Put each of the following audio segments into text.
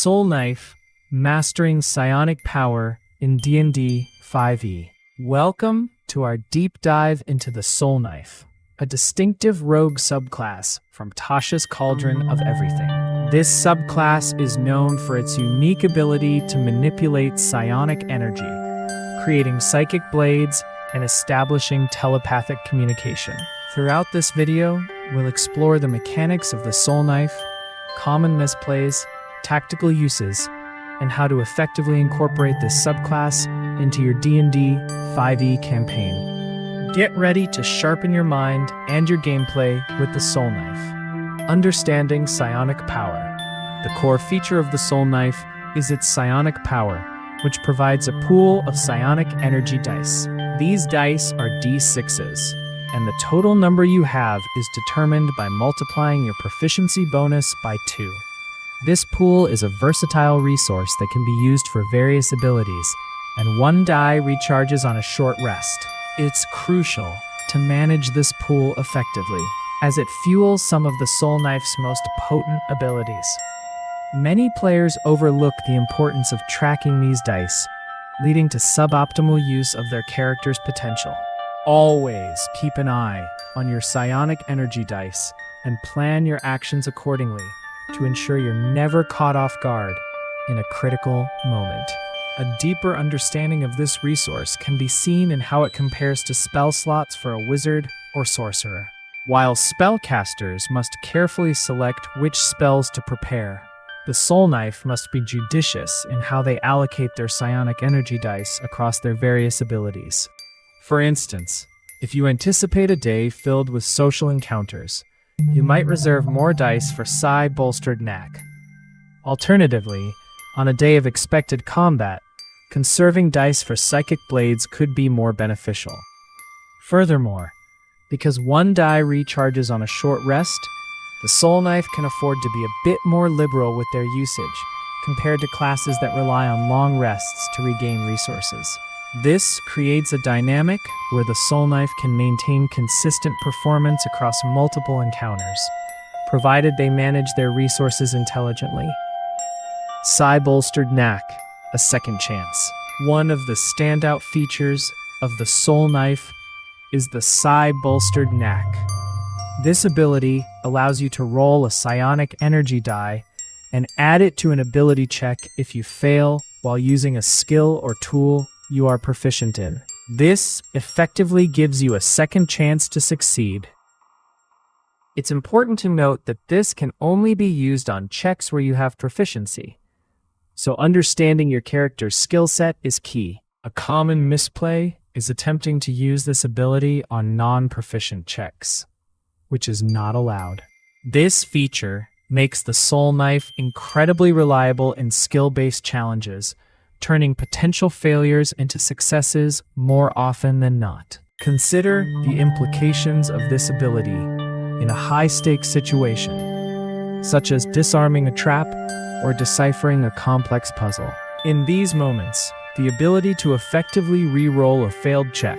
Soulknife, Mastering Psionic Power in D&D 5e. Welcome to our deep dive into the Soulknife, a distinctive rogue subclass from Tasha's Cauldron of Everything. This subclass is known for its unique ability to manipulate psionic energy, creating psychic blades and establishing telepathic communication. Throughout this video, we'll explore the mechanics of the Soulknife, common misplays, tactical uses, and how to effectively incorporate this subclass into your D&D 5e campaign. Get ready to sharpen your mind and your gameplay with the Soulknife. Understanding psionic power. The core feature of the Soulknife is its psionic power, which provides a pool of psionic energy dice. These dice are D6s, and the total number you have is determined by multiplying your proficiency bonus by 2. This pool is a versatile resource that can be used for various abilities, and one die recharges on a short rest. It's crucial to manage this pool effectively, as it fuels some of the Soulknife's most potent abilities. Many players overlook the importance of tracking these dice, leading to suboptimal use of their character's potential. Always keep an eye on your psionic energy dice and plan your actions accordingly to ensure you're never caught off guard in a critical moment. A deeper understanding of this resource can be seen in how it compares to spell slots for a wizard or sorcerer. While spellcasters must carefully select which spells to prepare, the Soulknife must be judicious in how they allocate their psionic energy dice across their various abilities. For instance, if you anticipate a day filled with social encounters, you might reserve more dice for Psi-Bolstered Knack. Alternatively, on a day of expected combat, conserving dice for psychic blades could be more beneficial. Furthermore, because one die recharges on a short rest, the Soulknife can afford to be a bit more liberal with their usage, compared to classes that rely on long rests to regain resources. This creates a dynamic where the Soulknife can maintain consistent performance across multiple encounters, provided they manage their resources intelligently. Psi-Bolstered Knack, a second chance. One of the standout features of the Soulknife is the Psi-Bolstered Knack. This ability allows you to roll a psionic energy die and add it to an ability check if you fail while using a skill or tool you are proficient in. This effectively gives you a second chance to succeed. It's important to note that this can only be used on checks where you have proficiency, so understanding your character's skill set is key. A common misplay is attempting to use this ability on non-proficient checks, which is not allowed. This feature makes the Soulknife incredibly reliable in skill-based challenges, turning potential failures into successes more often than not. Consider the implications of this ability in a high-stakes situation, such as disarming a trap or deciphering a complex puzzle. In these moments, the ability to effectively re-roll a failed check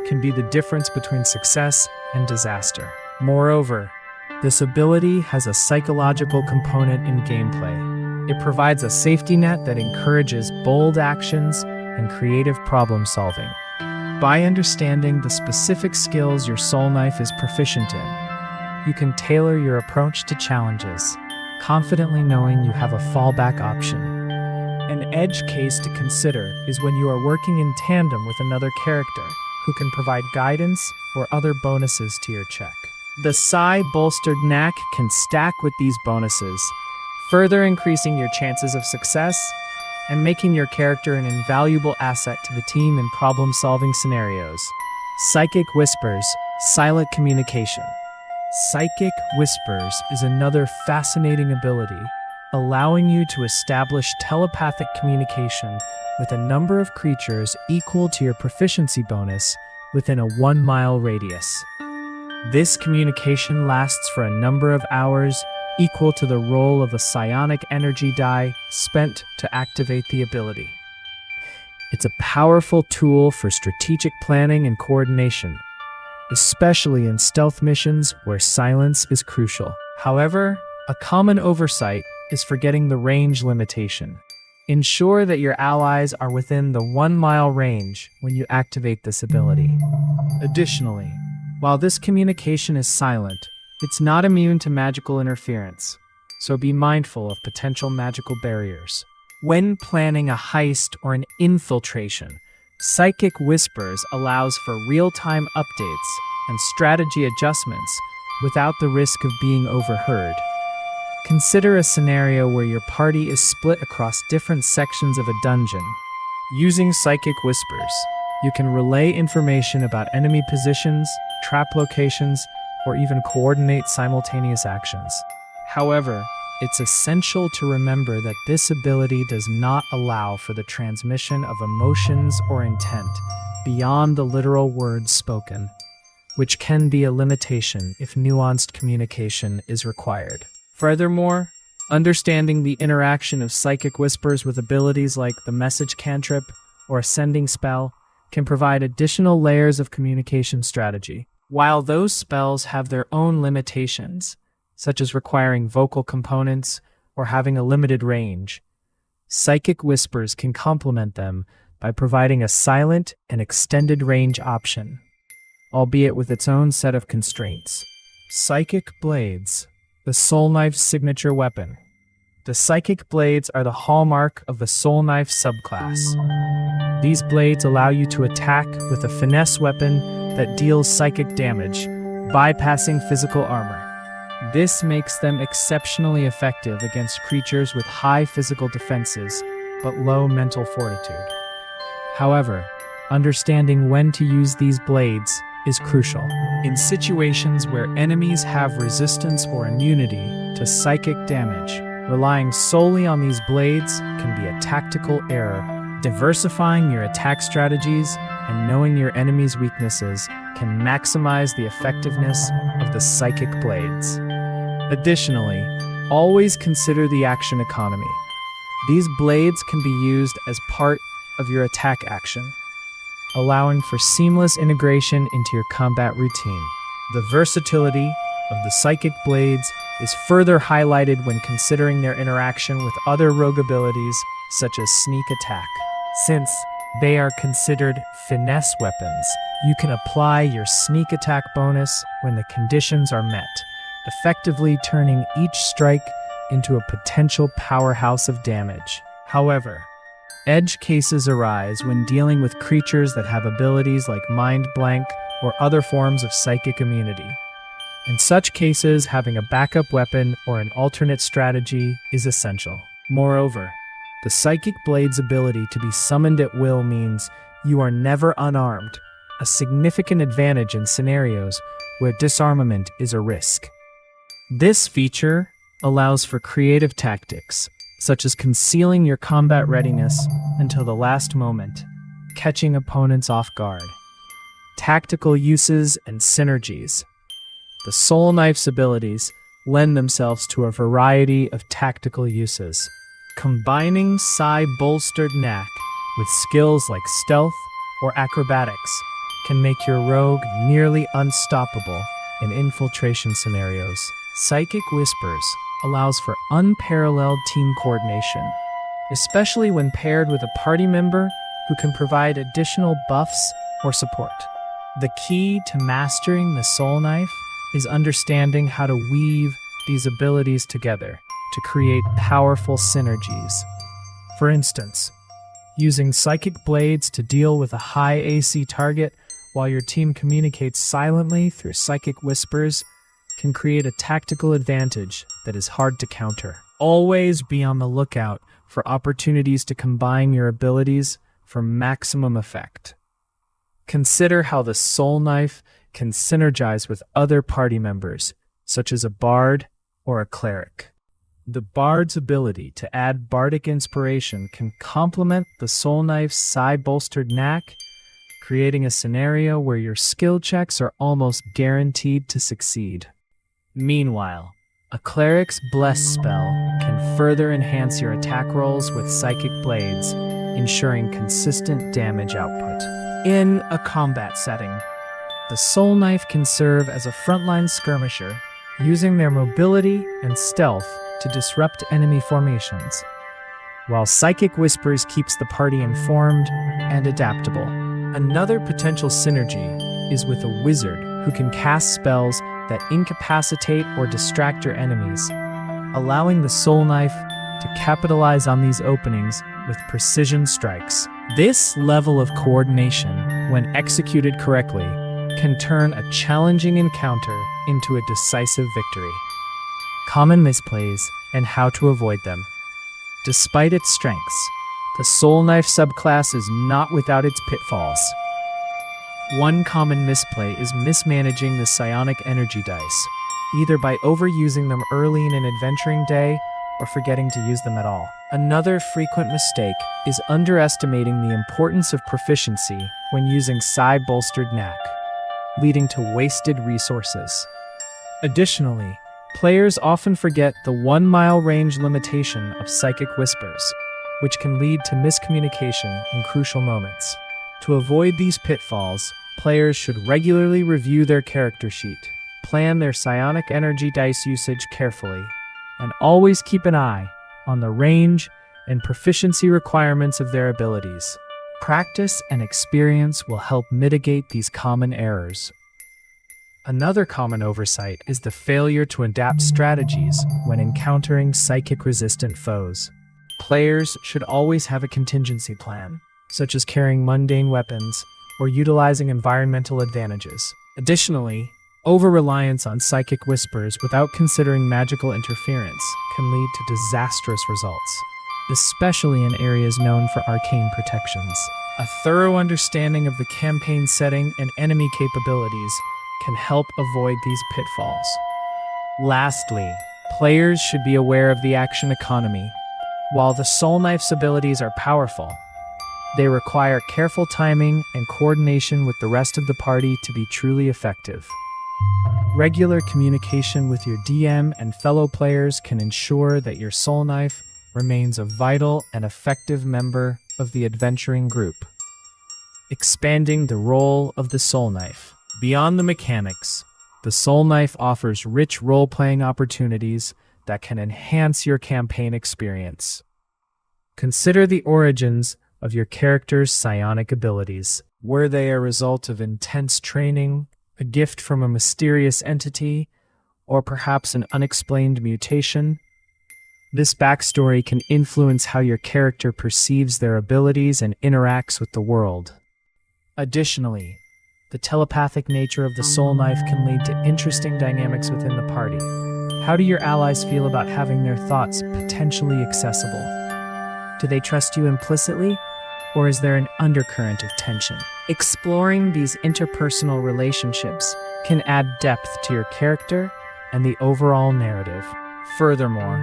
can be the difference between success and disaster. Moreover, this ability has a psychological component in gameplay. It provides a safety net that encourages bold actions and creative problem solving. By understanding the specific skills your Soulknife is proficient in, you can tailor your approach to challenges, confidently knowing you have a fallback option. An edge case to consider is when you are working in tandem with another character who can provide guidance or other bonuses to your check. The Psi-Bolstered Knack can stack with these bonuses, further increasing your chances of success and making your character an invaluable asset to the team in problem-solving scenarios. Psychic Whispers, Silent Communication. Psychic Whispers is another fascinating ability, allowing you to establish telepathic communication with a number of creatures equal to your proficiency bonus within a 1-mile radius. This communication lasts for a number of hours, equal to the roll of a psionic energy die spent to activate the ability. It's a powerful tool for strategic planning and coordination, especially in stealth missions where silence is crucial. However, a common oversight is forgetting the range limitation. Ensure that your allies are within the 1-mile range when you activate this ability. Additionally, while this communication is silent, it's not immune to magical interference, so be mindful of potential magical barriers. When planning a heist or an infiltration, Psychic Whispers allows for real-time updates and strategy adjustments without the risk of being overheard. Consider a scenario where your party is split across different sections of a dungeon. Using Psychic Whispers, you can relay information about enemy positions, trap locations, or even coordinate simultaneous actions. However, it's essential to remember that this ability does not allow for the transmission of emotions or intent beyond the literal words spoken, which can be a limitation if nuanced communication is required. Furthermore, understanding the interaction of Psychic Whispers with abilities like the Message Cantrip or Ascending Spell can provide additional layers of communication strategy. While those spells have their own limitations, such as requiring vocal components or having a limited range, Psychic Whispers can complement them by providing a silent and extended range option, albeit with its own set of constraints. Psychic Blades, the Soulknife's signature weapon. The Psychic Blades are the hallmark of the Soulknife subclass. These blades allow you to attack with a finesse weapon that deals psychic damage, bypassing physical armor. This makes them exceptionally effective against creatures with high physical defenses, but low mental fortitude. However, understanding when to use these blades is crucial. In situations where enemies have resistance or immunity to psychic damage, relying solely on these blades can be a tactical error. Diversifying your attack strategies and knowing your enemy's weaknesses can maximize the effectiveness of the Psychic Blades. Additionally, always consider the action economy. These blades can be used as part of your attack action, allowing for seamless integration into your combat routine. The versatility of the Psychic Blades is further highlighted when considering their interaction with other rogue abilities such as Sneak Attack. Since they are considered finesse weapons, you can apply your Sneak Attack bonus when the conditions are met, effectively turning each strike into a potential powerhouse of damage. However, edge cases arise when dealing with creatures that have abilities like Mind Blank or other forms of psychic immunity. In such cases, having a backup weapon or an alternate strategy is essential. Moreover, the Psychic Blade's ability to be summoned at will means you are never unarmed, a significant advantage in scenarios where disarmament is a risk. This feature allows for creative tactics, such as concealing your combat readiness until the last moment, catching opponents off guard. Tactical uses and synergies. The Soulknife's abilities lend themselves to a variety of tactical uses. Combining Psi-Bolstered Knack with skills like stealth or acrobatics can make your rogue nearly unstoppable in infiltration scenarios. Psychic Whispers allows for unparalleled team coordination, especially when paired with a party member who can provide additional buffs or support. The key to mastering the Soulknife is understanding how to weave these abilities together to create powerful synergies. For instance, using Psychic Blades to deal with a high AC target while your team communicates silently through Psychic Whispers can create a tactical advantage that is hard to counter. Always be on the lookout for opportunities to combine your abilities for maximum effect. Consider how the Soulknife can synergize with other party members, such as a bard or a cleric. The bard's ability to add bardic inspiration can complement the Soulknife's Psi-Bolstered Knack, creating a scenario where your skill checks are almost guaranteed to succeed. Meanwhile, a cleric's Bless spell can further enhance your attack rolls with Psychic Blades, ensuring consistent damage output. In a combat setting, the Soulknife can serve as a frontline skirmisher, using their mobility and stealth to disrupt enemy formations, while Psychic Whispers keeps the party informed and adaptable. Another potential synergy is with a wizard who can cast spells that incapacitate or distract your enemies, allowing the Soulknife to capitalize on these openings with precision strikes. This level of coordination, when executed correctly, can turn a challenging encounter into a decisive victory. Common misplays and how to avoid them. Despite its strengths, the Soulknife subclass is not without its pitfalls. One common misplay is mismanaging the psionic energy dice, either by overusing them early in an adventuring day or forgetting to use them at all. Another frequent mistake is underestimating the importance of proficiency when using Psi-Bolstered Knack, leading to wasted resources. Additionally, players often forget the 1-mile range limitation of Psychic Whispers, which can lead to miscommunication in crucial moments. To avoid these pitfalls, players should regularly review their character sheet, plan their psionic energy dice usage carefully, and always keep an eye on the range and proficiency requirements of their abilities. Practice and experience will help mitigate these common errors. Another common oversight is the failure to adapt strategies when encountering psychic-resistant foes. Players should always have a contingency plan, such as carrying mundane weapons or utilizing environmental advantages. Additionally, over-reliance on Psychic Whispers without considering magical interference can lead to disastrous results, especially in areas known for arcane protections. A thorough understanding of the campaign setting and enemy capabilities can help avoid these pitfalls. Lastly, players should be aware of the action economy. While the Soulknife's abilities are powerful, they require careful timing and coordination with the rest of the party to be truly effective. Regular communication with your DM and fellow players can ensure that your Soulknife remains a vital and effective member of the adventuring group. Expanding the role of the Soulknife. Beyond the mechanics, the Soulknife offers rich role-playing opportunities that can enhance your campaign experience. Consider the origins of your character's psionic abilities. Were they a result of intense training, a gift from a mysterious entity, or perhaps an unexplained mutation? This backstory can influence how your character perceives their abilities and interacts with the world. Additionally, the telepathic nature of the Soulknife can lead to interesting dynamics within the party. How do your allies feel about having their thoughts potentially accessible? Do they trust you implicitly, or is there an undercurrent of tension? Exploring these interpersonal relationships can add depth to your character and the overall narrative. Furthermore,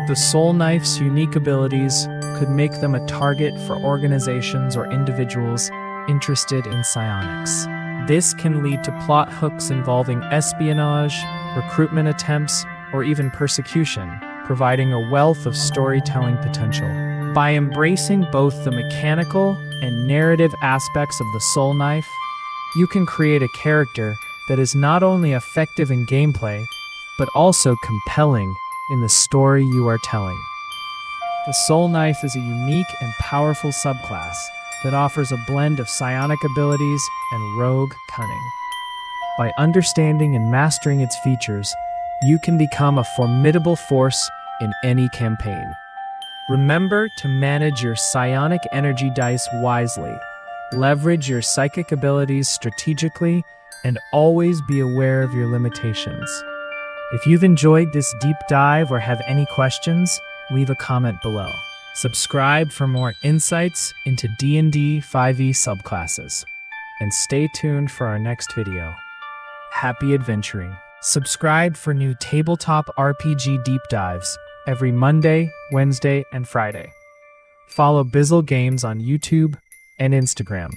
the Soulknife's unique abilities could make them a target for organizations or individuals interested in psionics. This can lead to plot hooks involving espionage, recruitment attempts, or even persecution, providing a wealth of storytelling potential. By embracing both the mechanical and narrative aspects of the Soulknife, you can create a character that is not only effective in gameplay, but also compelling in the story you are telling. The Soulknife is a unique and powerful subclass that offers a blend of psionic abilities and rogue cunning. By understanding and mastering its features, you can become a formidable force in any campaign. Remember to manage your psionic energy dice wisely, leverage your psychic abilities strategically, and always be aware of your limitations. If you've enjoyed this deep dive or have any questions, leave a comment below. Subscribe for more insights into D&D 5e subclasses, and stay tuned for our next video. Happy adventuring! Subscribe for new tabletop RPG deep dives every Monday, Wednesday, and Friday. Follow Bizzle Games on YouTube and Instagram.